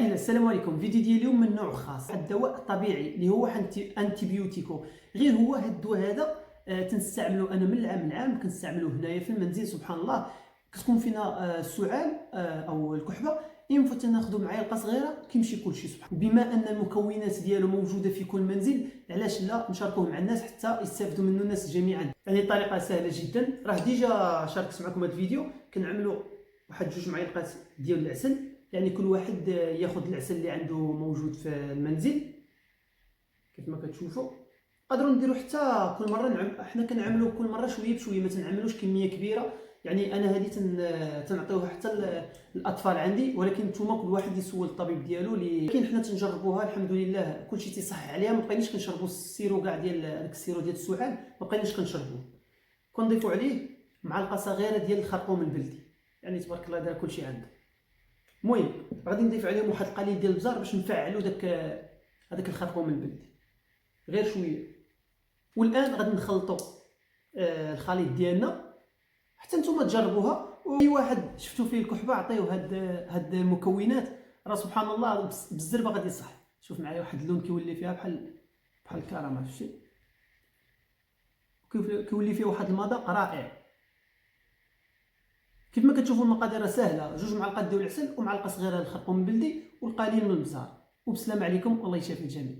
عائلة السلام عليكم. فيديو ديال اليوم من نوع خاص، واحد الدواء طبيعي اللي هو انتيبيوتيكو. غير هو هاد الدواء هذا تنستعملو انا من العام لعام، كنستعملو هنايا في المنزل. سبحان الله كتكون فينا السعال او الكحبه، ينفع تناخذو معلقه صغيره كيمشي كلشي. سبحان الله، بما ان المكونات ديالو موجوده في كل منزل، علاش لا نشاركوه مع الناس حتى يستافدوا منه الناس جميعا. يعني طريقه سهله جدا، راه ديجا شاركت معكم هذا الفيديو. كنعملوا واحد 2 معالق ديال العسل، يعني كل واحد ياخذ العسل اللي عنده موجود في المنزل كيف ما كتشوفوا. نقدروا نديروا حتى كل مره حنا كنعملوا كل مره شويه بشويه، ما تنعملوش كميه كبيره. يعني انا هذه تنعطيوها حتى الاطفال عندي، ولكن نتوما كل واحد يسول الطبيب ديالو. لكن حنا تنجربوها الحمد لله كلشي تيصح عليها. ما بقيناش كنشربوا السيرو كاع ديال داك السيرو ديال السعال، ما بقيناش كنشربوه. كنضيفوا عليه معلقه صغيره ديال الخرقوم البلدي، يعني تبارك الله دار كلشي عنده. المهم غادي نضيف عليهم واحد القليل ديال البزار باش نفعلوا هذاك الخرقوم البلدي غير شويه. والان غادي نخلطوا الخليط ديالنا حتى نتوما تجربوها. واي واحد شفتوا فيه الكحبه عطيوه هاد المكونات، راه سبحان الله بالزربه غادي يصح. شوف معايا واحد اللون كيولي فيها بحال الكرامه، شفتي كيولي فيه واحد المذاق رائع. كيف ما كتشوفوا المقادير سهله، 2 معالق ديال العسل ومعلقه صغيره الخرقوم البلدي والقليل من البزار. وبسلام عليكم، والله يشافي الجميع.